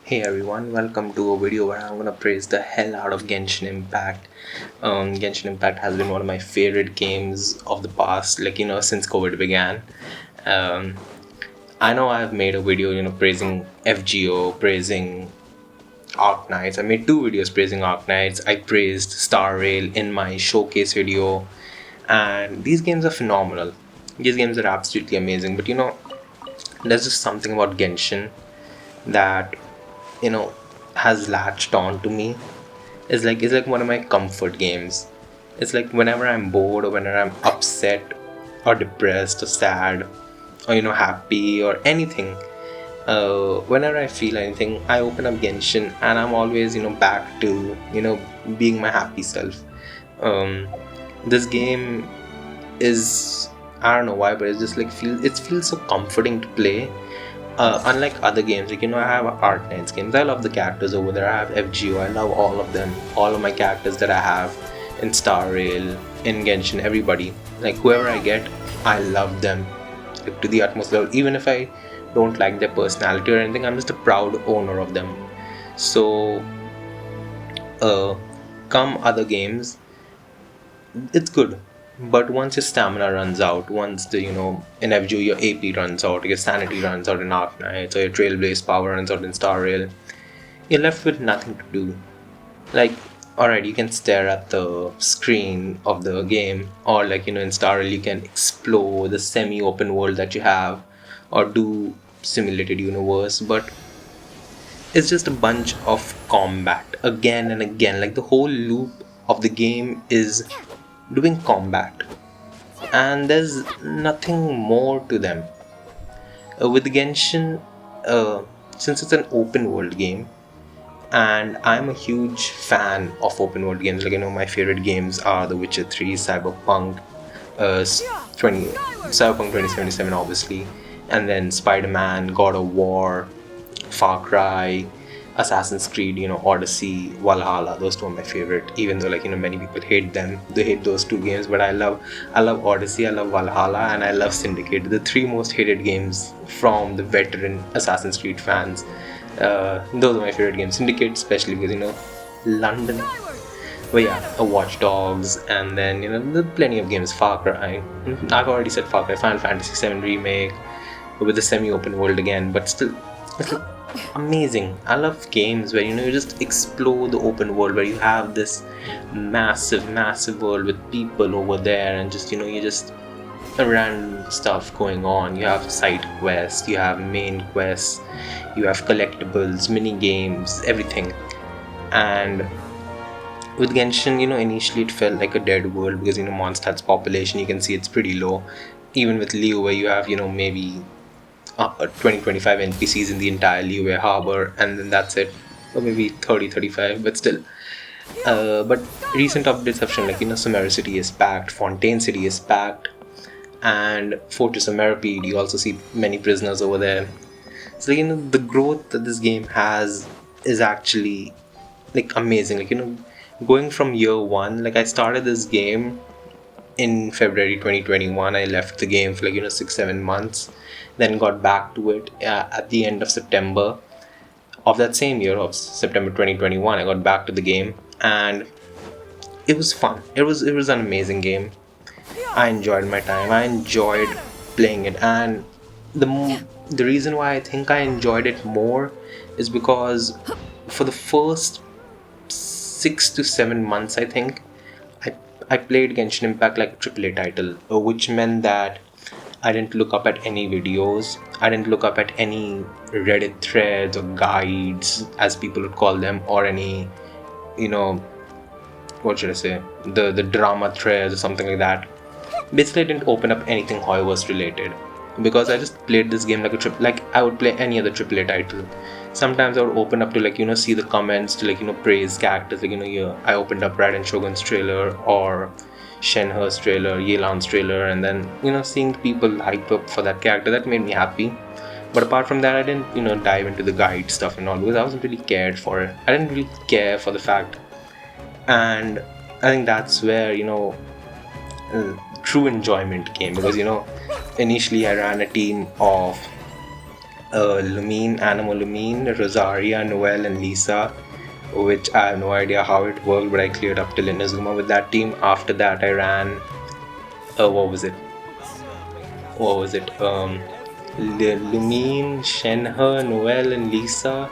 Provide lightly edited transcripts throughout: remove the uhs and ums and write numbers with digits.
Hey everyone, welcome to a video where I'm gonna praise the hell out of Genshin Impact. Genshin Impact has been one of my favorite games of the past, since COVID began. Um, I know I've made a video, praising FGO, praising Arc Knights. I made two videos praising Arc Knights. I praised Star Rail in my showcase video, and these games are phenomenal. These games are absolutely amazing, but there's just something about Genshin that you know has latched on to me. It's like one of my comfort games. It's like whenever I'm bored or whenever I'm upset or depressed or sad or happy or anything, whenever I feel anything, I open up Genshin and I'm always back to being my happy self. um, this game is, I don't know why, but it's just like feels so comforting to play. Unlike other games, I have Art Knights games. I love the characters over there. I have FGO. I love all of them. All of my characters that I have in Star Rail, in Genshin, everybody. Like whoever I get, I love them like, to the utmost level. Even if I don't like their personality or anything, I'm just a proud owner of them. So, uh, come other games, it's good. But once your stamina runs out, once the in FGO your AP runs out, your sanity runs out in Arc Knights, or your Trailblaze power runs out in Star Rail, you're left with nothing to do. Like, alright, you can stare at the screen of the game, or in Star Rail you can explore the semi-open world that you have, or do simulated universe, but it's just a bunch of combat again and again. Like the whole loop of the game is doing combat, and there's nothing more to them. With Genshin, since it's an open world game, and I'm a huge fan of open world games. My favorite games are The Witcher 3, uh, 20, Cyberpunk 2077, obviously, and then Spider-Man, God of War, Far Cry, Assassin's Creed, Odyssey, Valhalla. Those two are my favorite. Even though many people hate them, they hate those two games. But I love Odyssey, I love Valhalla, and I love Syndicate. The three most hated games from the veteran Assassin's Creed fans. Those are my favorite games. Syndicate, especially because London. But yeah, a Watch Dogs, and then there are plenty of games. Far Cry. I've already said Far Cry. Final Fantasy 7 remake with the semi-open world again, but still, it's like amazing. I love games where you just explore the open world, where you have this massive world with people over there, and just you just random stuff going on. You have side quests, you have main quests, you have collectibles, mini games, everything. And with Genshin, initially it felt like a dead world because Mondstadt's population, you can see it's pretty low. Even with Leo, where you have maybe 20-25 NPCs in the entire Liyue harbor, and then that's it, or maybe 30-35, but still. But recent updates have shown Sumeru City is packed, Fontaine City is packed, and Fortress of Meripede, you also see many prisoners over there. So the growth that this game has is actually amazing. Going from year one, I started this game in February 2021. I left the game for 6-7 months, then got back to it at the end of September of that same year, of September 2021. I got back to the game, and it was fun. It was an amazing game. I enjoyed my time. I enjoyed playing it, and the reason why I think I enjoyed it more is because for the first 6 to 7 months, I think I I played Genshin Impact like a AAA title, which meant that I didn't look up at any videos. I didn't look up at any Reddit threads or guides, as people would call them, or any, you know, what should I say, the drama threads or something like that. Basically, I didn't open up anything Hoyoverse related because I just played this game like I would play any other AAA title. Sometimes I would open up to see the comments to praise characters. Yeah, I opened up Raiden Shogun's trailer or Shenhe's trailer, Yelan's trailer, and then seeing people hype up for that character, that made me happy. But apart from that, I didn't dive into the guide stuff and all because I wasn't really cared for it. I didn't really care for the fact, and I think that's where true enjoyment came because initially I ran a team of Lumine, Animo Lumine, Rosaria, Noel, and Lisa, which I have no idea how it worked, but I cleared up till Inazuma with that team. After that, I ran. What was it? What was it? Lumine, Shenhe, Noel, and Lisa.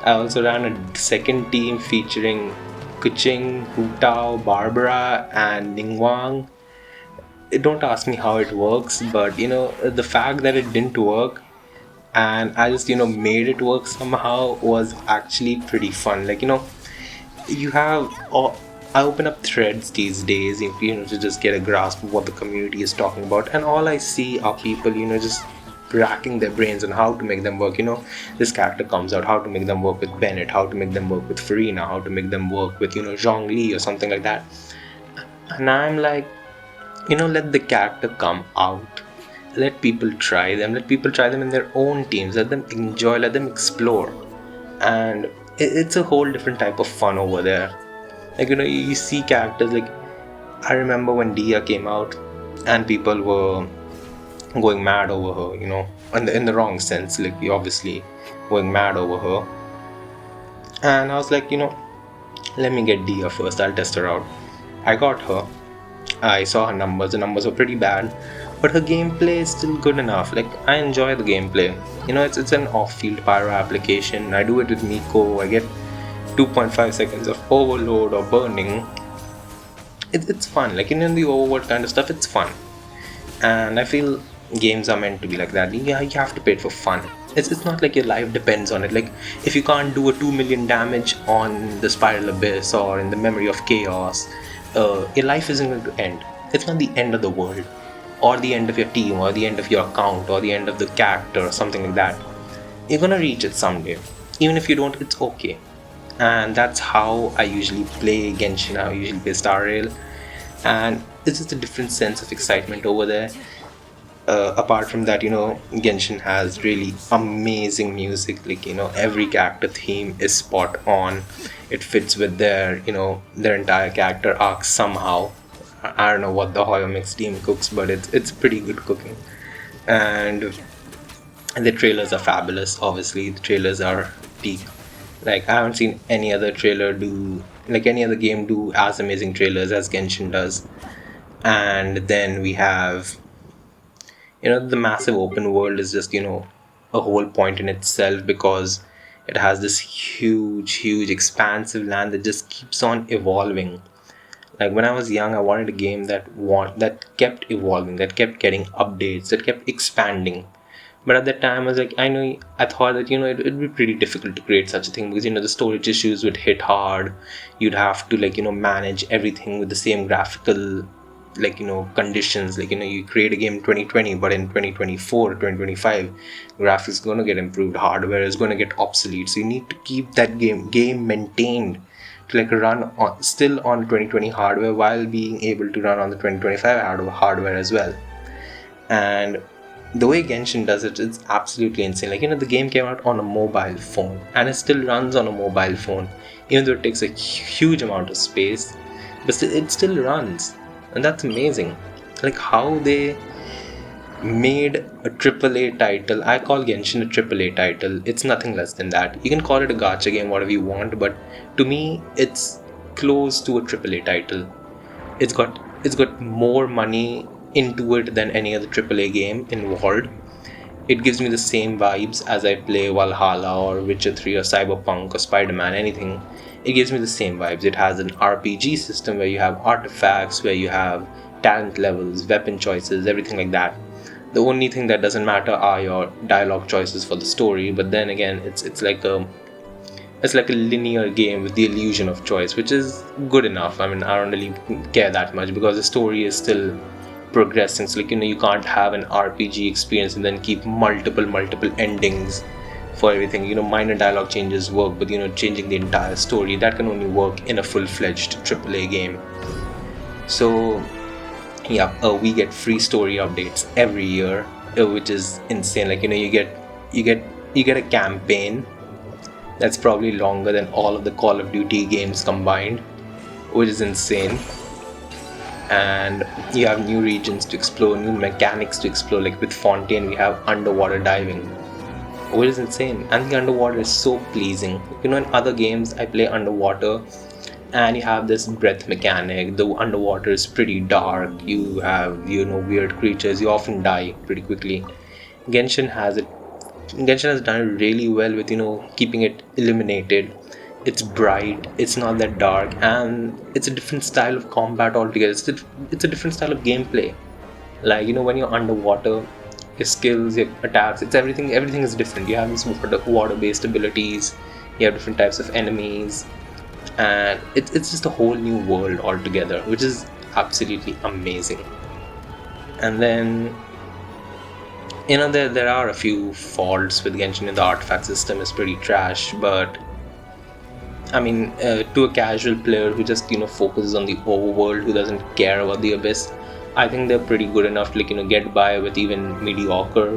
I also ran a second team featuring Kuching, Hu Tao, Barbara, and Ningguang. Don't ask me how it works, but the fact that it didn't work and I just made it work somehow was actually pretty fun. Like you have I open up threads these days, to just get a grasp of what the community is talking about, and all I see are people just racking their brains on how to make them work. This character comes out, how to make them work with Bennett, how to make them work with Farina, how to make them work with Zhongli or something like that. And I'm like, let the character come out, let people try them, in their own teams, let them enjoy, let them explore. And it's a whole different type of fun over there. Like you see characters like, I remember when Dia came out and people were going mad over her, in the wrong sense, like obviously going mad over her. And I was like, let me get Dia first, I'll test her out. I got her, I saw her numbers. The numbers were pretty bad, but her gameplay is still good enough. Like, I enjoy the gameplay. It's an off-field pyro application. I do it with Miko. I get 2.5 seconds of overload or burning. It's fun. Like, in the overworld kind of stuff, it's fun. And I feel games are meant to be like that. Yeah, you have to pay it for fun. It's not like your life depends on it. Like, if you can't do a 2 million damage on the Spiral Abyss or in the Memory of Chaos, your life isn't going to end. It's not the end of the world, or the end of your team, or the end of your account, or the end of the character, or something like that. You're gonna reach it someday. Even if you don't, it's okay. And that's how I usually play Genshin. I usually play Star Rail, and it's just a different sense of excitement over there. Apart from that, Genshin has really amazing music. Like, every character theme is spot on. It fits with their entire character arc somehow. I don't know what the Hoyo Mix team cooks, but it's pretty good cooking. And the trailers are fabulous. Obviously, the trailers are peak. Like, I haven't seen any other any other game do as amazing trailers as Genshin does. And then we have the massive open world is just a whole point in itself, because it has this huge expansive land that just keeps on evolving. Like, when I was young, I wanted a game that kept evolving, that kept getting updates, that kept expanding. But at that time, I thought that it'd be pretty difficult to create such a thing, because the storage issues would hit hard. You'd have to manage everything with the same graphical conditions. You create a game in 2020, but in 2024 2025, graphics is going to get improved, hardware is going to get obsolete, so you need to keep that game maintained to run still on 2020 hardware while being able to run on the 2025 hardware as well. And the way Genshin does it is absolutely insane. The game came out on a mobile phone, and it still runs on a mobile phone, even though it takes a huge amount of space, but it still runs. And that's amazing. Like, how they made a AAA title. I call Genshin a AAA title. It's nothing less than that. You can call it a gacha game, whatever you want, but to me, it's close to a AAA title. It's got more money into it than any other AAA game involved. It gives me the same vibes as I play Valhalla or Witcher 3 or Cyberpunk or Spider-Man, anything. It gives me the same vibes. It has an RPG system where you have artifacts, where you have talent levels, weapon choices, everything like that. The only thing that doesn't matter are your dialogue choices for the story, but then again, it's like a linear game with the illusion of choice, which is good enough. I mean, I don't really care that much, because the story is still progressing. So you can't have an RPG experience and then keep multiple endings for everything. Minor dialogue changes work, but changing the entire story, that can only work in a full-fledged AAA game. So yeah, we get free story updates every year, which is insane. You get a campaign that's probably longer than all of the Call of Duty games combined, which is insane. And you have new regions to explore, new mechanics to explore. Like with Fontaine, we have underwater diving. which is insane. And the underwater is so pleasing. In other games I play underwater, and you have this breath mechanic. The underwater is pretty dark. You have weird creatures. You often die pretty quickly. Genshin has it. Genshin has done it really well with keeping it illuminated. It's bright. It's not that dark, and it's a different style of combat altogether. It's a different style of gameplay. Like when you're underwater, your skills, your attacks, it's everything. Everything is different. You have these water-based abilities. You have different types of enemies, and it's just a whole new world altogether, which is absolutely amazing. And then there are a few faults with Genshin. The artifact system is pretty trash, but I mean, to a casual player who just focuses on the overworld, who doesn't care about the abyss, I think they're pretty good enough to get by with even mediocre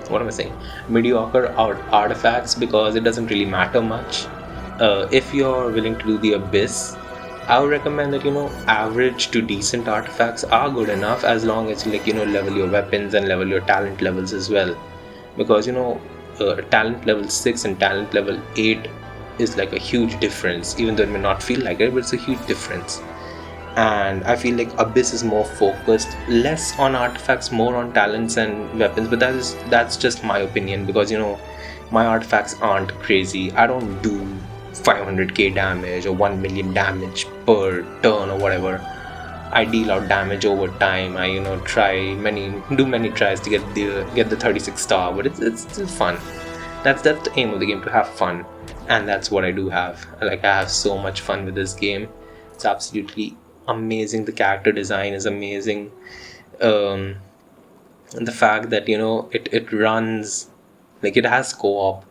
what am I saying? Mediocre artifacts, because it doesn't really matter much. If you're willing to do the abyss, I would recommend that average to decent artifacts are good enough, as long as you level your weapons and level your talent levels as well, because talent level 6 and talent level 8 is like a huge difference, even though it may not feel like it, but it's a huge difference. And I feel like Abyss is more focused, less on artifacts, more on talents and weapons. But that's just my opinion, because my artifacts aren't crazy. I don't do 500k damage or 1 million damage per turn or whatever. I deal out damage over time. I do many tries to get the 36 star, but it's still fun. That's the aim of the game, to have fun, and that's what I do have. I have so much fun with this game. It's absolutely amazing. The character design is amazing. And the fact that it runs, it has co-op.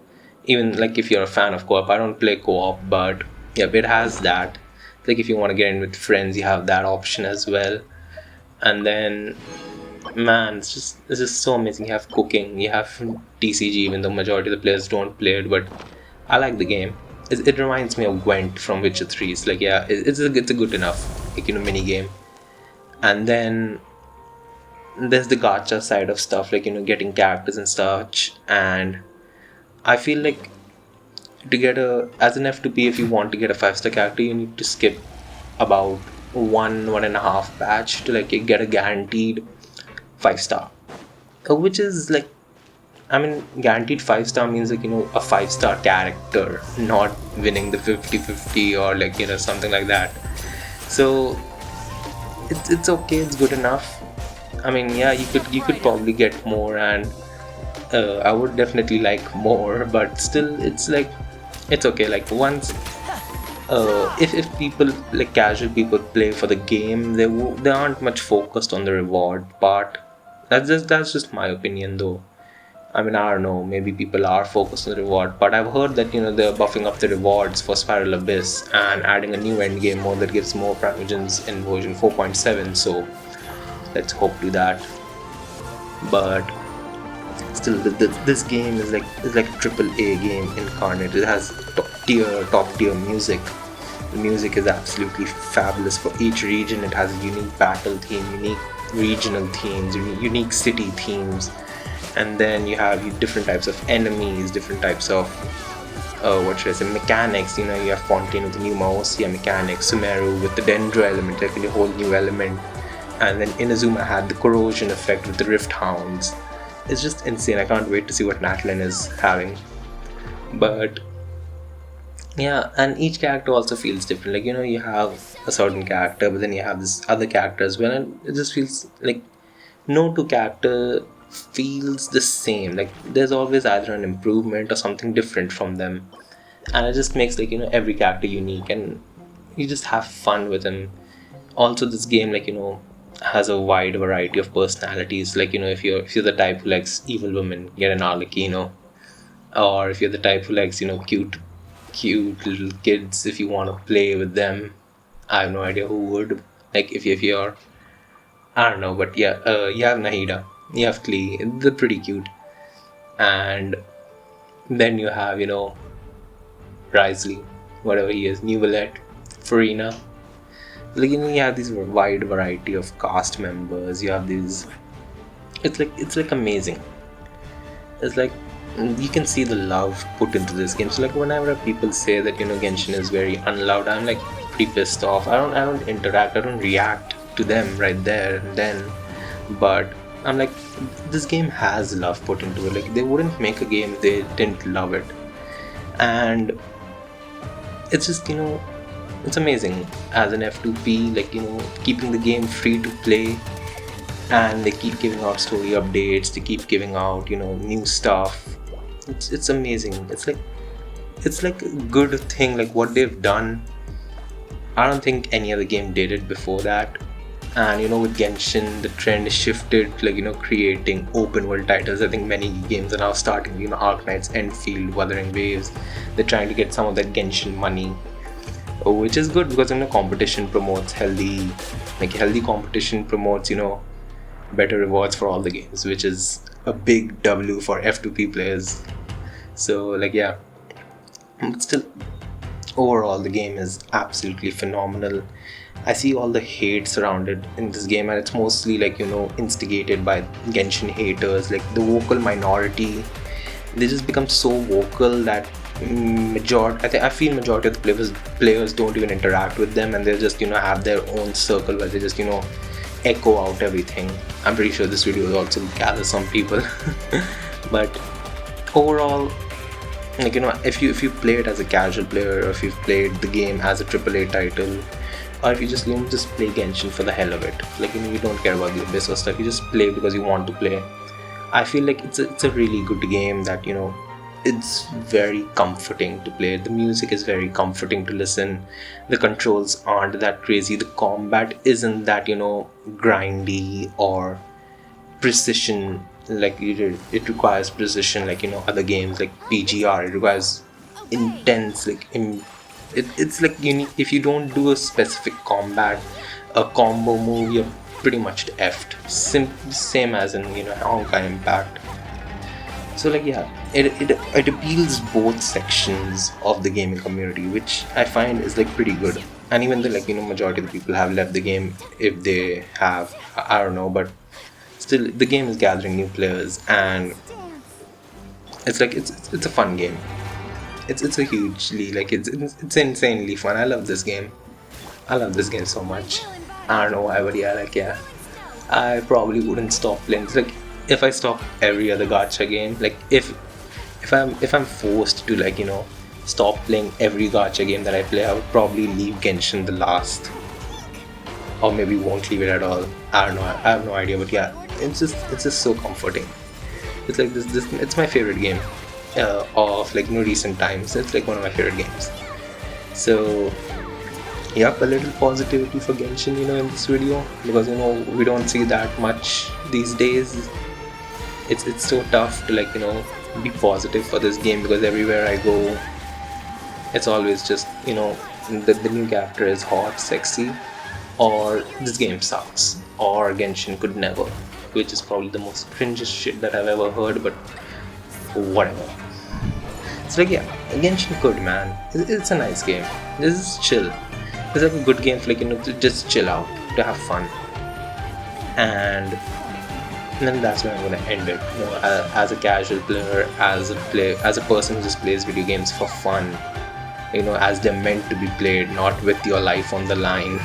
Even if you're a fan of co-op, I don't play co-op, but yeah, it has that. If you want to get in with friends, you have that option as well. And then, man, it's just so amazing. You have cooking, you have TCG, even though majority of the players don't play it, but I like the game. It reminds me of Gwent from Witcher 3. It's it's a good enough mini game. And then there's the gacha side of stuff, getting characters and such. And I feel like as an F2P, if you want to get a 5-star character, you need to skip about 1.5 batch to get a guaranteed 5-star, which is guaranteed 5-star means a 5-star character, not winning the 50-50 or something like that. So it's okay, it's good enough. I mean, yeah, you could probably get more, and I would definitely like more, but still it's okay. Once if people, casual people, play for the game, they aren't much focused on the reward part. That's just my opinion, though. I mean, I don't know, maybe people are focused on the reward, but I've heard that they're buffing up the rewards for Spiral Abyss and adding a new endgame mode that gives more primogens in version 4.7, so let's hope to that. But still, this game is like a AAA game incarnate. It has top tier music. The music is absolutely fabulous for each region. It has a unique battle theme, unique regional themes, unique city themes, and then you have different types of enemies, different types of mechanics. You have Fontaine with the new Maosia mechanics, Sumeru with the Dendro element, like a whole new element, and then Inazuma had the corrosion effect with the Rift Hounds. It's just insane. I can't wait to see what Natlin is having. But yeah, and each character also feels different. You have a certain character, but then you have this other character as well, and it just feels like no two character feels the same. There's always either an improvement or something different from them, and it just makes every character unique, and you just have fun with them. Also, this game has a wide variety of personalities. If you're the type who likes evil women, get an Arlecchino. Or if you're the type who likes cute little kids, if you want to play with them, I have no idea who would. If you're, I don't know, but yeah, you have Nahida, you have Klee, they're pretty cute. And then you have Risley, whatever he is, Neuvillette, Farina. You have this wide variety of cast members. You have these. It's amazing. It's you can see the love put into this game. So like whenever people say that Genshin is very unloved, I'm like pretty pissed off. I don't interact, I don't react to them right there and then. But I'm like, this game has love put into it. Like they wouldn't make a game if they didn't love it. And it's just it's amazing as an F2P, like keeping the game free to play, and they keep giving out story updates, they keep giving out new stuff. It's amazing. It's like a good thing, like what they've done. I don't think any other game did it before that. And with Genshin, the trend shifted, like creating open world titles. I think many games are now starting, Arknight's Enfield, Wuthering Waves. They're trying to get some of that Genshin money, which is good because competition promotes healthy, like healthy competition promotes better rewards for all the games, which is a big W for F2P players. So like yeah, but still, overall the game is absolutely phenomenal. I see all the hate surrounded in this game, and it's mostly like instigated by Genshin haters, like the vocal minority. They just become so vocal that I feel majority of the players don't even interact with them, and they just have their own circle where they just echo out everything. I'm pretty sure this video will also gather some people. But overall, like if you play it as a casual player, or if you've played the game as a AAA title, or if you just play Genshin for the hell of it, like you don't care about the abyss or stuff, you just play because you want to play. I feel like it's a really good game that it's very comforting to play. The music is very comforting to listen. The controls aren't that crazy. The combat isn't that grindy or precision. Like it requires precision, like other games like PGR. It requires intense, like it's like if you don't do a specific combat, a combo move, you're pretty much effed. Same as in Honkai Impact. So like yeah, it appeals both sections of the gaming community, which I find is like pretty good. And even the majority of the people have left the game, if they have, I don't know, but still the game is gathering new players, and it's like it's a fun game. It's a hugely, like it's insanely fun. I love this game. I love this game so much. I don't know why, but yeah, like yeah, I probably wouldn't stop playing. It's like if I stop every other gacha game, like if I'm forced to stop playing every gacha game that I play, I would probably leave Genshin the last, or maybe won't leave it at all. I don't know. I have no idea, but yeah, it's just so comforting. It's like this it's my favorite game of recent times. It's like one of my favorite games. So yep, a little positivity for Genshin in this video, because we don't see that much these days. It's so tough to be positive for this game, because everywhere I go, it's always just the new character is hot, sexy, or this game sucks, or Genshin could never, which is probably the most cringiest shit that I've ever heard, but whatever. It's like yeah, Genshin could, man. It's a nice game. This is chill. It's like a good game for to just chill out, to have fun. And then that's where I'm gonna end it. As a casual player, as a person who just plays video games for fun, as they're meant to be played, not with your life on the line.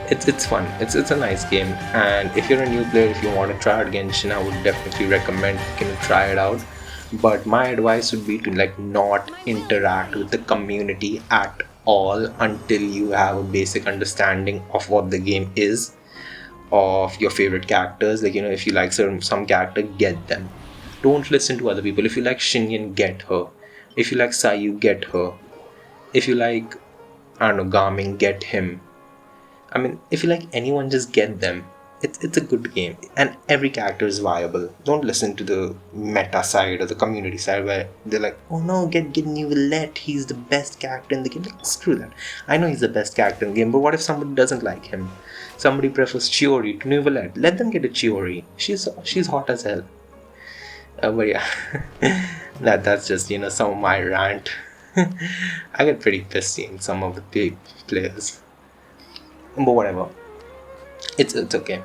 It's fun. It's a nice game. And if you're a new player, if you want to try out Genshin, I would definitely recommend try it out. But my advice would be to not interact with the community at all until you have a basic understanding of what the game is, of your favorite characters. If you like some character, get them. Don't listen to other people. If you like Shinyan, get her. If you like Sayu, get her. If you like, I don't know, Garmin, get him. I mean, if you like anyone, just get them. It's a good game, and every character is viable. Don't listen to the meta side or the community side where they're like, oh no, get Neuvillette, he's the best character in the game. Like, screw that. I know he's the best character in the game, but what if somebody doesn't like him? Somebody prefers Chiori to Neuvillette. Let them get a Chiori. She's hot as hell. But yeah, that's just some of my rant. I get pretty pissed seeing some of the big players, but whatever. It's okay.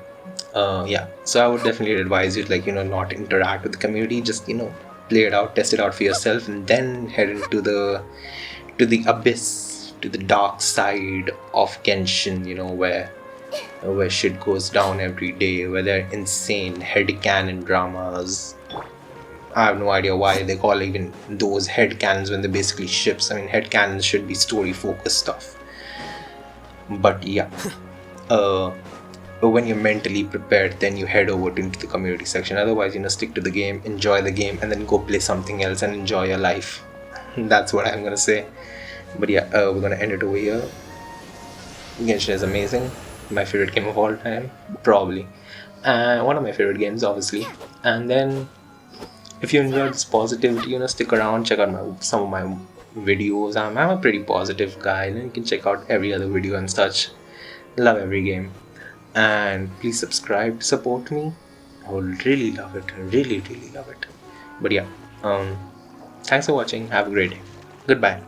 Yeah, so I would definitely advise you to not interact with the community. Just play it out, test it out for yourself, and then head into the abyss, to the dark side of Genshin. Where shit goes down every day, where there are insane headcanon dramas. I have no idea why they call even those headcanons when they're basically ships. I mean, headcanons should be story focused stuff. But yeah, uh, when you're mentally prepared, then you head over into the community section. Otherwise, stick to the game, enjoy the game, and then go play something else and enjoy your life. That's what I'm gonna say. But yeah, we're gonna end it over here. Genshin is amazing. My favorite game of all time, probably. One of my favorite games, obviously. And then, if you enjoyed this positivity, stick around, check out some of my videos. I'm a pretty positive guy. You can check out every other video and such. Love every game. And please subscribe, support me. I would really love it. Really, really love it. But yeah, thanks for watching. Have a great day. Goodbye.